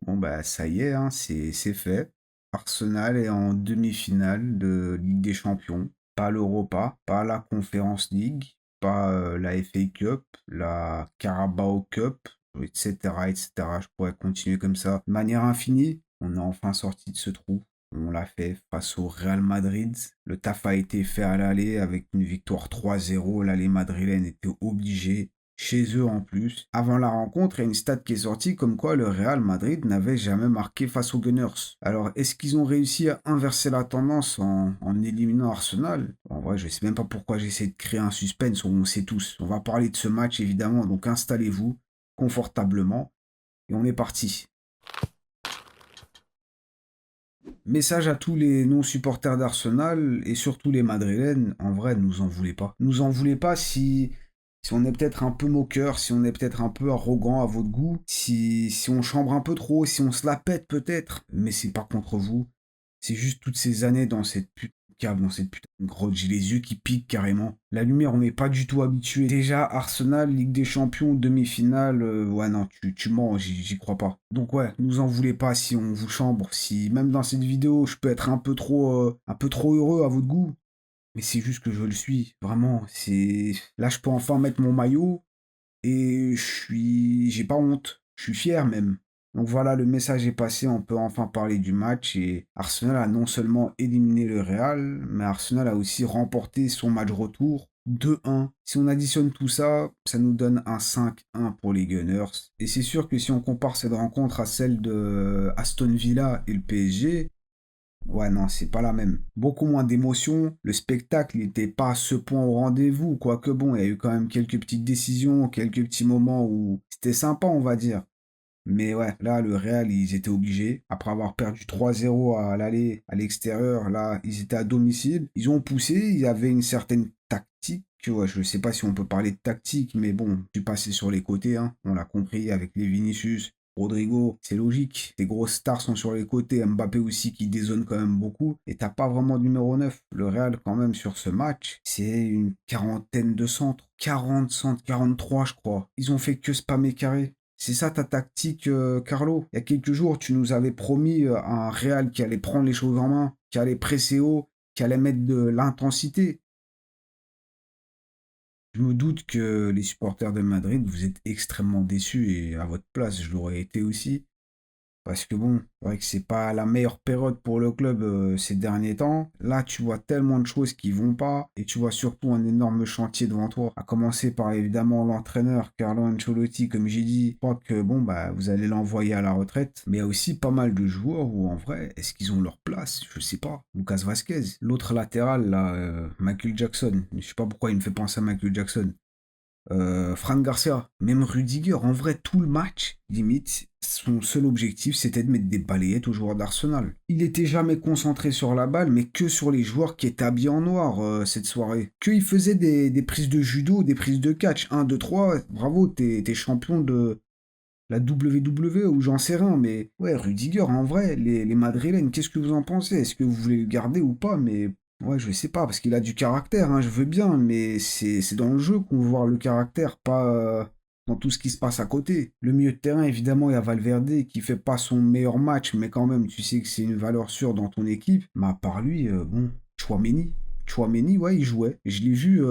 Bon, bah, ça y est, hein, c'est fait. Arsenal est en demi-finale de Ligue des Champions. Pas l'Europa, pas la Conference League, pas la FA Cup, la Carabao Cup, etc., etc. Je pourrais continuer comme ça de manière infinie. On est enfin sorti de ce trou. On l'a fait face au Real Madrid. Le taf a été fait à l'aller avec une victoire 3-0. L'aller madrilène était obligé chez eux en plus. Avant la rencontre, il y a une stat qui est sortie comme quoi le Real Madrid n'avait jamais marqué face aux Gunners. Alors, est-ce qu'ils ont réussi à inverser la tendance en éliminant Arsenal? En vrai, je sais même pas pourquoi j'essaie de créer un suspense, on sait tous. On va parler de ce match évidemment, donc installez-vous confortablement et on est parti. Message à tous les non-supporters d'Arsenal et surtout les Madrilènes, en vrai, ne nous en voulez pas. Nous en voulez pas si on est peut-être un peu moqueur, si on est peut-être un peu arrogant à votre goût, si on chambre un peu trop, si on se la pète peut-être, mais c'est pas contre vous. C'est juste toutes ces années dans cette putain de cave, dans cette putain de grotte, j'ai les yeux qui piquent carrément. La lumière, on n'est pas du tout habitué. Déjà, Arsenal, Ligue des Champions, demi-finale, ouais non, tu mens, j'y crois pas. Donc ouais, nous en voulez pas si on vous chambre, si même dans cette vidéo, je peux être un peu trop heureux à votre goût. Mais c'est juste que je le suis, vraiment. Là, je peux enfin mettre mon maillot et j'ai pas honte. Je suis fier même. Donc voilà, le message est passé, on peut enfin parler du match et Arsenal a non seulement éliminé le Real, mais Arsenal a aussi remporté son match retour 2-1. Si on additionne tout ça, ça nous donne un 5-1 pour les Gunners. Et c'est sûr que si on compare cette rencontre à celle de Aston Villa et le PSG, ouais, non, c'est pas la même. Beaucoup moins d'émotion. Le spectacle n'était pas à ce point au rendez-vous. Quoique bon, il y a eu quand même quelques petites décisions, quelques petits moments où c'était sympa, on va dire. Mais ouais, là, le Real, ils étaient obligés. Après avoir perdu 3-0 à l'aller, à l'extérieur, là, ils étaient à domicile. Ils ont poussé, il y avait une certaine tactique. Ouais, je ne sais pas si on peut parler de tactique, mais bon, tu passais sur les côtés, hein. On l'a compris avec les Vinicius, Rodrigo, c'est logique. Tes grosses stars sont sur les côtés. Mbappé aussi qui dézone quand même beaucoup. Et t'as pas vraiment de numéro 9. Le Real, quand même, sur ce match, c'est une quarantaine de centres. 40 centres, 43, je crois. Ils ont fait que spammer carré. C'est ça ta tactique, Carlo. Il y a quelques jours, tu nous avais promis un Real qui allait prendre les choses en main, qui allait presser haut, qui allait mettre de l'intensité. Je me doute que les supporters de Madrid, vous êtes extrêmement déçus et à votre place, je l'aurais été aussi. Parce que bon, c'est vrai que c'est pas la meilleure période pour le club ces derniers temps. Là, tu vois tellement de choses qui vont pas et tu vois surtout un énorme chantier devant toi. À commencer par évidemment l'entraîneur Carlo Ancelotti, comme j'ai dit. Je crois que bon, bah, vous allez l'envoyer à la retraite. Mais il y a aussi pas mal de joueurs où en vrai, est-ce qu'ils ont leur place? Je sais pas. Lucas Vasquez, l'autre latéral là, Michael Jackson. Je sais pas pourquoi il me fait penser à Michael Jackson. Fran Garcia, même Rudiger, en vrai, tout le match, limite, son seul objectif, c'était de mettre des balayettes aux joueurs d'Arsenal. Il était jamais concentré sur la balle, mais que sur les joueurs qui étaient habillés en noir cette soirée. Qu'il faisait des prises de judo, des prises de catch. 1, 2, 3, bravo, t'es champion de la WWE ou j'en sais rien, mais ouais, Rudiger, en vrai, les Madrilènes, qu'est-ce que vous en pensez? Est-ce que vous voulez le garder ou pas? Mais ouais, je sais pas, parce qu'il a du caractère, hein, je veux bien, mais c'est dans le jeu qu'on veut voir le caractère, pas dans tout ce qui se passe à côté. Le milieu de terrain, évidemment, il y a Valverde qui fait pas son meilleur match, mais quand même, tu sais que c'est une valeur sûre dans ton équipe. Mais à part lui, bon, Chouameni. Chouameni, ouais, il jouait. Je l'ai vu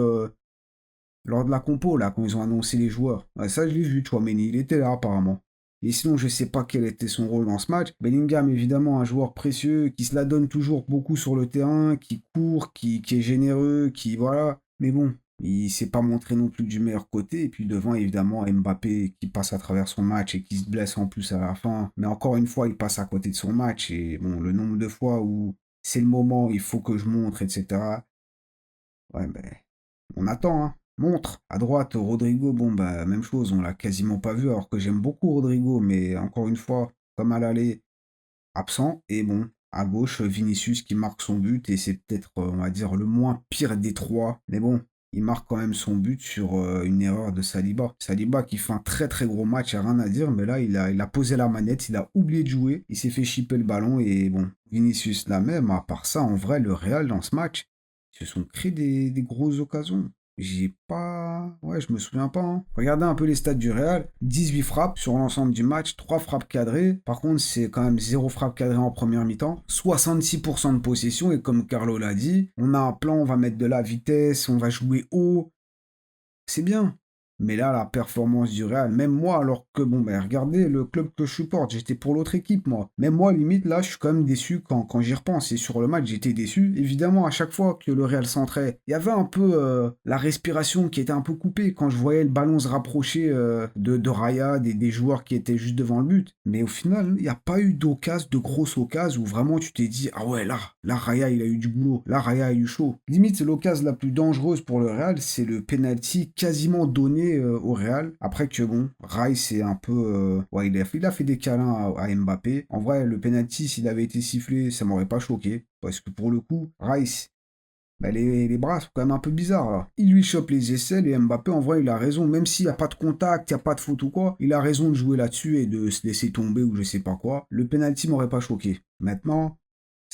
lors de la compo, là, quand ils ont annoncé les joueurs. Ouais, ça, je l'ai vu, Chouameni, il était là, apparemment. Et sinon, je sais pas quel était son rôle dans ce match. Bellingham, évidemment, un joueur précieux, qui se la donne toujours beaucoup sur le terrain, qui court, qui est généreux, qui, voilà. Mais bon, il s'est pas montré non plus du meilleur côté. Et puis devant, évidemment, Mbappé qui passe à travers son match et qui se blesse en plus à la fin. Mais encore une fois, il passe à côté de son match. Et bon, le nombre de fois où c'est le moment, il faut que je montre, etc. Ouais, ben, on attend, hein. Montre. À droite, Rodrigo, bon, bah, même chose, on l'a quasiment pas vu, alors que j'aime beaucoup Rodrigo, mais encore une fois, comme à l'aller, absent. Et bon, à gauche, Vinicius qui marque son but, et c'est peut-être, on va dire, le moins pire des trois. Mais bon, il marque quand même son but sur une erreur de Saliba. Saliba qui fait un très très gros match, y a rien à dire, mais là, il a posé la manette, il a oublié de jouer, il s'est fait chipper le ballon, et bon, Vinicius la même. À part ça, en vrai, le Real, dans ce match, ils se sont créés des grosses occasions. J'ai pas... Ouais, je me souviens pas, hein. Regardez un peu les stats du Real. 18 frappes sur l'ensemble du match, 3 frappes cadrées. Par contre, c'est quand même 0 frappe cadrée en première mi-temps. 66% de possession, et comme Carlo l'a dit, on a un plan, on va mettre de la vitesse, on va jouer haut. C'est bien. Mais là, la performance du Real, même moi, alors que, bon, ben, regardez le club que je supporte, j'étais pour l'autre équipe, moi. Même moi, limite, là, je suis quand même déçu quand j'y repense. Et sur le match, j'étais déçu. Évidemment, à chaque fois que le Real centrait, il y avait un peu la respiration qui était un peu coupée quand je voyais le ballon se rapprocher de Raya, des joueurs qui étaient juste devant le but. Mais au final, il n'y a pas eu d'occasion, de grosse occasion où vraiment tu t'es dit, ah ouais, là, Raya, il a eu du boulot. Là, Raya a eu chaud. Limite, c'est l'occasion la plus dangereuse pour le Real, c'est le penalty quasiment donné au Real. Après que bon, Rice c'est un peu... ouais, il a fait des câlins à Mbappé. En vrai, le penalty, s'il avait été sifflé, ça m'aurait pas choqué. Parce que pour le coup, Rice, bah, les bras sont quand même un peu bizarres là. Il lui chope les aisselles et Mbappé, en vrai, il a raison. Même s'il n'y a pas de contact, il n'y a pas de faute ou quoi, il a raison de jouer là-dessus et de se laisser tomber ou je sais pas quoi. Le penalty m'aurait pas choqué. Maintenant,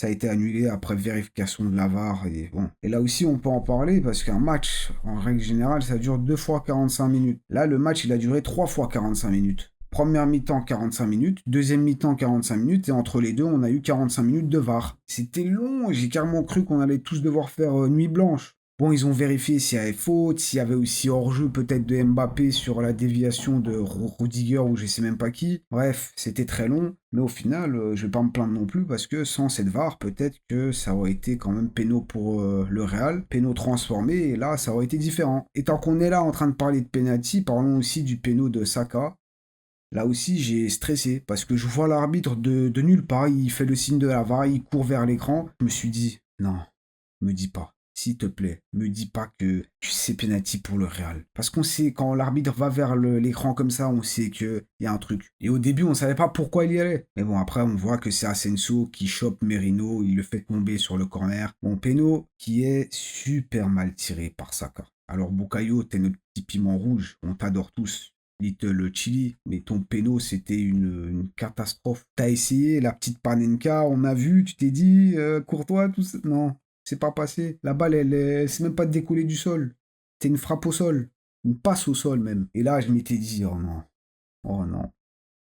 ça a été annulé après vérification de la VAR. Et, bon. Et là aussi, on peut en parler parce qu'un match, en règle générale, ça dure 2 fois 45 minutes. Là, le match, il a duré 3 fois 45 minutes. Première mi-temps, 45 minutes. Deuxième mi-temps, 45 minutes. Et entre les deux, on a eu 45 minutes de VAR. C'était long. J'ai carrément cru qu'on allait tous devoir faire nuit blanche. Bon, ils ont vérifié s'il y avait faute, s'il y avait aussi hors-jeu peut-être de Mbappé sur la déviation de Rudiger ou je sais même pas qui. Bref, c'était très long, mais au final, je vais pas me plaindre non plus parce que sans cette VAR, peut-être que ça aurait été quand même péno pour le Real, péno transformé, et là, ça aurait été différent. Et tant qu'on est là en train de parler de penalty, parlons aussi du péno de Saka. Là aussi, j'ai stressé parce que je vois l'arbitre de nulle part, il fait le signe de la VAR, il court vers l'écran. Je me suis dit, non, me dis pas. S'il te plaît, me dis pas que tu sais penalty pour le Real. Parce qu'on sait, quand l'arbitre va vers l'écran comme ça, on sait qu'il y a un truc. Et au début, on savait pas pourquoi il y allait. Mais bon, après, on voit que c'est Asensio qui chope Merino, il le fait tomber sur le corner. Bon, péno qui est super mal tiré par Saka. Alors, Bukayo, t'es notre petit piment rouge, on t'adore tous. Little Chili, mais ton péno, c'était une catastrophe. T'as essayé la petite Panenka, on a vu, tu t'es dit, Courtois, tout ça. Non, c'est pas passé. La balle, elle c'est même pas décollée du sol. C'était une frappe au sol. Une passe au sol même. Et là, je m'étais dit, oh non,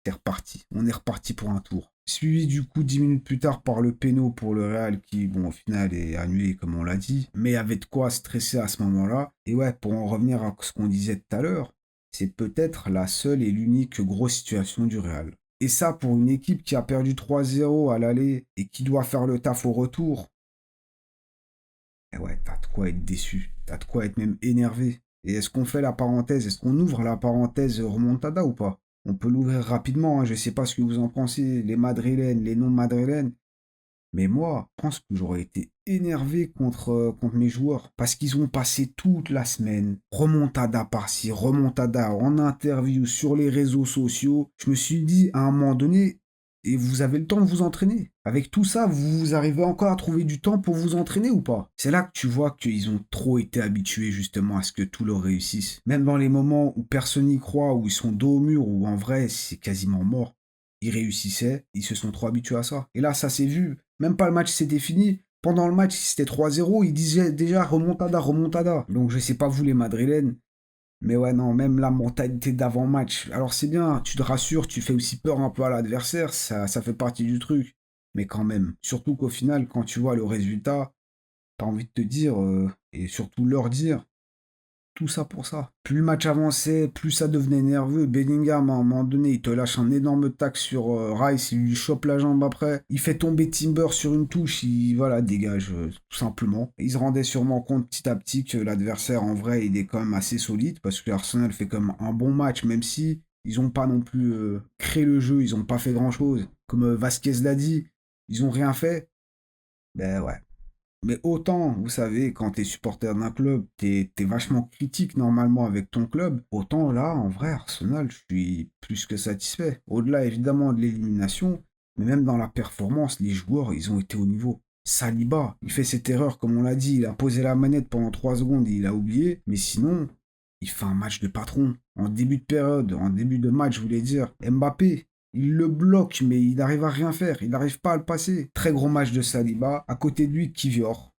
c'est reparti. On est reparti pour un tour. Suivi du coup 10 minutes plus tard par le péno pour le Real qui, bon, au final est annulé comme on l'a dit, mais avait de quoi stresser à ce moment-là. Et ouais, pour en revenir à ce qu'on disait tout à l'heure, c'est peut-être la seule et l'unique grosse situation du Real. Et ça, pour une équipe qui a perdu 3-0 à l'aller et qui doit faire le taf au retour, eh ouais, t'as de quoi être déçu. T'as de quoi être même énervé. Et est-ce qu'on fait la parenthèse? Est-ce qu'on ouvre la parenthèse remontada ou pas? On peut l'ouvrir rapidement, hein. Je sais pas ce que vous en pensez, les madrilènes, les non-madrilènes. Mais moi, je pense que j'aurais été énervé contre mes joueurs parce qu'ils ont passé toute la semaine, remontada par-ci, remontada en interview sur les réseaux sociaux. Je me suis dit à un moment donné, et vous avez le temps de vous entraîner. Avec tout ça, vous arrivez encore à trouver du temps pour vous entraîner ou pas? C'est là que tu vois qu'ils ont trop été habitués justement à ce que tout leur réussisse. Même dans les moments où personne n'y croit, où ils sont dos au mur, où en vrai c'est quasiment mort, ils réussissaient, ils se sont trop habitués à ça. Et là, ça s'est vu. Même pas le match s'était fini. Pendant le match, si c'était 3-0, ils disaient déjà remontada, remontada. Donc je sais pas vous les Madrilènes, mais ouais, non, même la mentalité d'avant-match. Alors c'est bien, tu te rassures, tu fais aussi peur un peu à l'adversaire, ça fait partie du truc. Mais quand même, surtout qu'au final, quand tu vois le résultat, t'as envie de te dire, et surtout leur dire, tout ça pour ça. Plus le match avançait, plus ça devenait nerveux. Bellingham, à un moment donné, il te lâche un énorme tac sur Rice, il lui chope la jambe après. Il fait tomber Timber sur une touche, il voilà, dégage, tout simplement. Il se rendait sûrement compte petit à petit que l'adversaire, en vrai, il est quand même assez solide, parce que Arsenal fait comme un bon match, même si ils n'ont pas non plus créé le jeu, ils n'ont pas fait grand-chose. Comme Vasquez l'a dit, ils n'ont rien fait. Ben ouais. Mais autant, vous savez, quand t'es supporter d'un club, t'es vachement critique normalement avec ton club. Autant là, en vrai, Arsenal, je suis plus que satisfait. Au-delà évidemment de l'élimination, mais même dans la performance, les joueurs, ils ont été au niveau. Saliba, il fait cette erreur, comme on l'a dit, il a posé la manette pendant 3 secondes et il a oublié. Mais sinon, il fait un match de patron. En début de période, en début de match, je voulais dire. Mbappé, il le bloque, mais il n'arrive à rien faire. Il n'arrive pas à le passer. Très gros match de Saliba. À côté de lui, Kivior.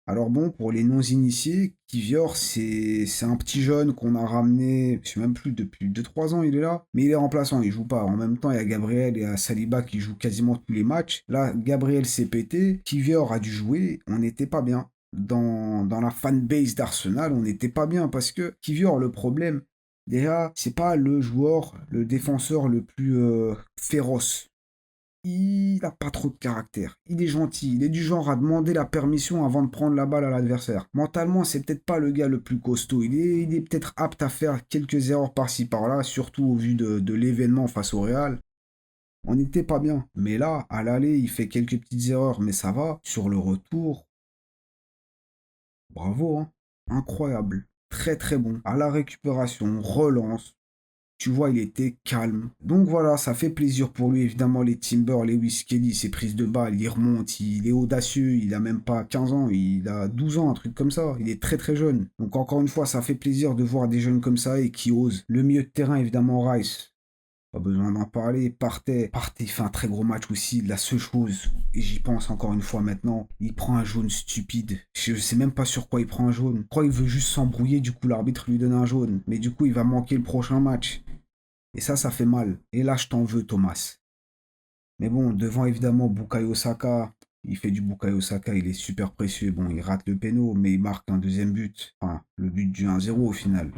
Alors bon, pour les non-initiés, Kivior, c'est un petit jeune qu'on a ramené, je sais même plus, depuis 2 3 ans il est là, mais il est remplaçant, il joue pas. En même temps, il y a Gabriel et Saliba qui jouent quasiment tous les matchs. Là, Gabriel s'est pété, Kivior a dû jouer, on n'était pas bien. Dans la fanbase d'Arsenal, on n'était pas bien parce que Kivior, le problème, déjà, c'est pas le joueur, le défenseur le plus féroce. Il n'a pas trop de caractère. Il est gentil. Il est du genre à demander la permission avant de prendre la balle à l'adversaire. Mentalement, c'est peut-être pas le gars le plus costaud. Il est peut-être apte à faire quelques erreurs par-ci par-là, surtout au vu de l'événement face au Real. On n'était pas bien. Mais là, à l'aller, il fait quelques petites erreurs, mais ça va. Sur le retour, bravo, hein. Incroyable. Très très bon. À la récupération, relance. Tu vois, il était calme. Donc voilà, ça fait plaisir pour lui. Évidemment, les Timber, Lewis Kelly, ses prises de balles, il remonte, il est audacieux, il a même pas 15 ans, il a 12 ans, un truc comme ça. Il est très très jeune. Donc encore une fois, ça fait plaisir de voir des jeunes comme ça et qui osent. Le milieu de terrain, évidemment, Rice. Pas besoin d'en parler. Partey fait un très gros match aussi. La seule chose, et j'y pense encore une fois maintenant, il prend un jaune stupide. Je sais même pas sur quoi il prend un jaune. Je crois qu'il veut juste s'embrouiller, du coup l'arbitre lui donne un jaune. Mais du coup, il va manquer le prochain match. Et ça fait mal. Et là, je t'en veux, Thomas. Mais bon, devant évidemment Bukayo Saka, il fait du Bukayo Saka, il est super précieux. Bon, il rate le péno, mais il marque un deuxième but. Enfin, le but du 1-0 au final.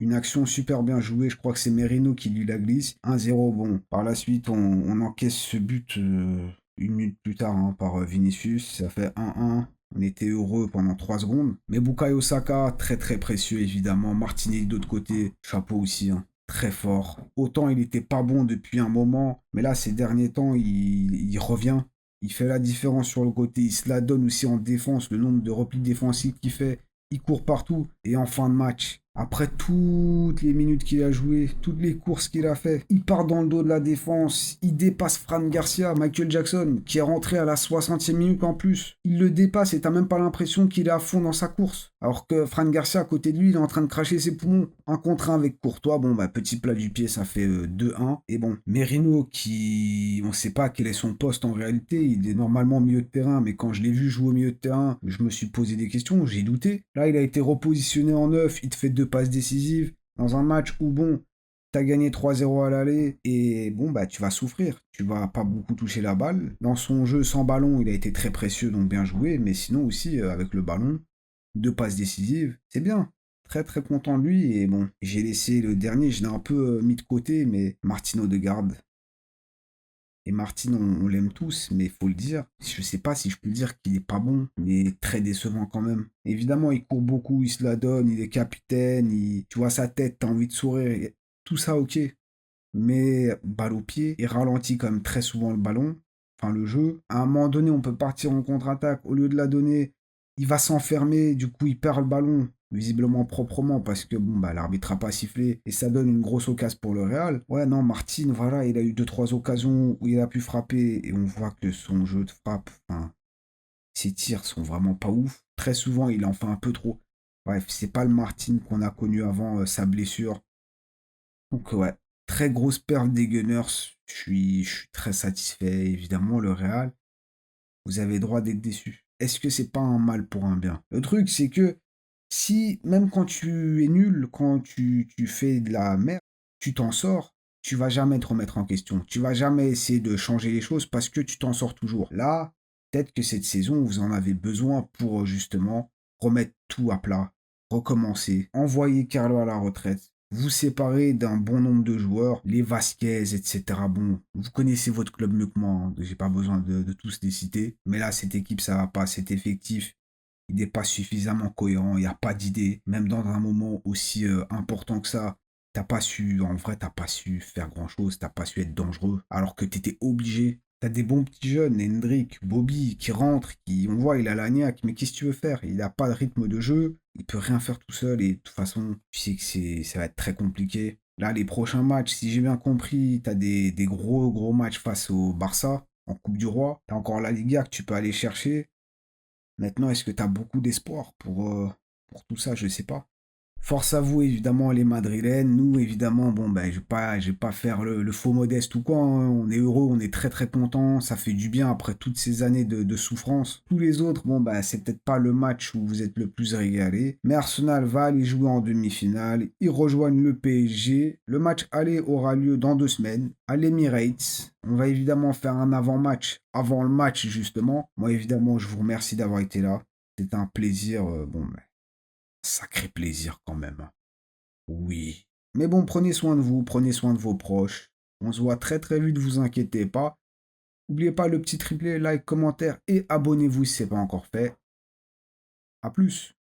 Une action super bien jouée, je crois que c'est Merino qui lui la glisse. 1-0, bon. Par la suite, on encaisse ce but 1 minute plus tard hein, par Vinicius. Ça fait 1-1. On était heureux pendant 3 secondes. Mais Bukayo Saka, très très précieux évidemment. Martinelli de l'autre côté, chapeau aussi. Hein. Très fort. Autant il n'était pas bon depuis un moment, mais là ces derniers temps il revient. Il fait la différence sur le côté. Il se la donne aussi en défense. Le nombre de replis défensifs qu'il fait. Il court partout. Et en fin de match, après toutes les minutes qu'il a jouées, toutes les courses qu'il a fait, il part dans le dos de la défense, il dépasse Fran Garcia, Michael Jackson, qui est rentré à la 60e minute en plus. Il le dépasse et t'as même pas l'impression qu'il est à fond dans sa course. Alors que Fran Garcia, à côté de lui, il est en train de cracher ses poumons. Un contre un avec Courtois, bon bah petit plat du pied, ça fait 2-1. Et bon, Merino qui, on sait pas quel est son poste en réalité, il est normalement au milieu de terrain, mais quand je l'ai vu jouer au milieu de terrain, je me suis posé des questions, j'ai douté. Là, il a été repositionné en neuf, il te fait 2 passes décisives dans un match où bon, t'as gagné 3-0 à l'aller et bon bah tu vas souffrir, tu vas pas beaucoup toucher la balle. Dans son jeu sans ballon, il a été très précieux donc bien joué, mais sinon aussi avec le ballon, 2 passes décisives, c'est bien. Très très content de lui et bon, j'ai laissé le dernier, je l'ai un peu mis de côté, mais Martino Odegaard. Et Martin, on l'aime tous, mais il faut le dire. Je sais pas si je peux dire qu'il est pas bon, mais très décevant quand même. Évidemment, il court beaucoup, il se la donne, il est capitaine, tu vois sa tête, t'as envie de sourire. Tout ça, ok. Mais balle au pied, il ralentit quand même très souvent le ballon, enfin le jeu. À un moment donné, on peut partir en contre-attaque. Au lieu de la donner, il va s'enfermer, du coup, il perd le ballon visiblement proprement parce que bon bah l'arbitre a pas sifflé et ça donne une grosse occasion pour le Real. Ouais non Martin voilà il a eu 2 3 occasions où il a pu frapper et on voit que son jeu de frappe, enfin ses tirs sont vraiment pas ouf. Très souvent il en fait un peu trop. Bref c'est pas le Martin qu'on a connu avant sa blessure. Donc ouais très grosse perte des Gunners. Je suis très satisfait évidemment le Real. Vous avez droit d'être déçu. Est-ce que c'est pas un mal pour un bien? Le truc c'est que si, même quand tu es nul, quand tu fais de la merde, tu t'en sors, tu vas jamais te remettre en question. Tu vas jamais essayer de changer les choses parce que tu t'en sors toujours. Là, peut-être que cette saison, vous en avez besoin pour justement remettre tout à plat, recommencer, envoyer Carlo à la retraite, vous séparer d'un bon nombre de joueurs, les Vasquez, etc. Bon, vous connaissez votre club mieux que moi, hein, j'ai pas besoin de tous les citer. Mais là, cette équipe, ça va pas, cet effectif, il n'est pas suffisamment cohérent, il n'y a pas d'idée. Même dans un moment aussi important que ça, t'as pas su, en vrai, t'as pas su faire grand-chose, t'as pas su être dangereux, alors que t'étais obligé. T'as des bons petits jeunes, Hendrick, Bobby, qui rentrent, qui, on voit, il a la niaque, mais qu'est-ce que tu veux faire? Il n'a pas de rythme de jeu, il peut rien faire tout seul, et de toute façon, tu sais que ça va être très compliqué. Là, les prochains matchs, si j'ai bien compris, t'as des gros, gros matchs face au Barça, en Coupe du Roi. T'as encore la Liga que tu peux aller chercher. Maintenant, est-ce que tu as beaucoup d'espoir pour tout ça? Je sais pas. Force à vous, évidemment, les Madrilènes. Nous, évidemment, bon, ben, je vais pas faire le faux modeste ou quoi, hein. On est heureux, on est très très content. Ça fait du bien après toutes ces années de souffrance. Tous les autres, bon, ben, c'est peut-être pas le match où vous êtes le plus régalé. Mais Arsenal va aller jouer en demi-finale. Ils rejoignent le PSG. Le match aller aura lieu dans 2 semaines à l'Emirates. On va évidemment faire un avant-match avant le match, justement. Moi, évidemment, je vous remercie d'avoir été là. C'était un plaisir. Bon, ben, sacré plaisir quand même, hein. Oui. Mais bon, prenez soin de vous, prenez soin de vos proches. On se voit très très vite, vous inquiétez pas. N'oubliez pas le petit triplé, like, commentaire et abonnez-vous si ce n'est pas encore fait. À plus.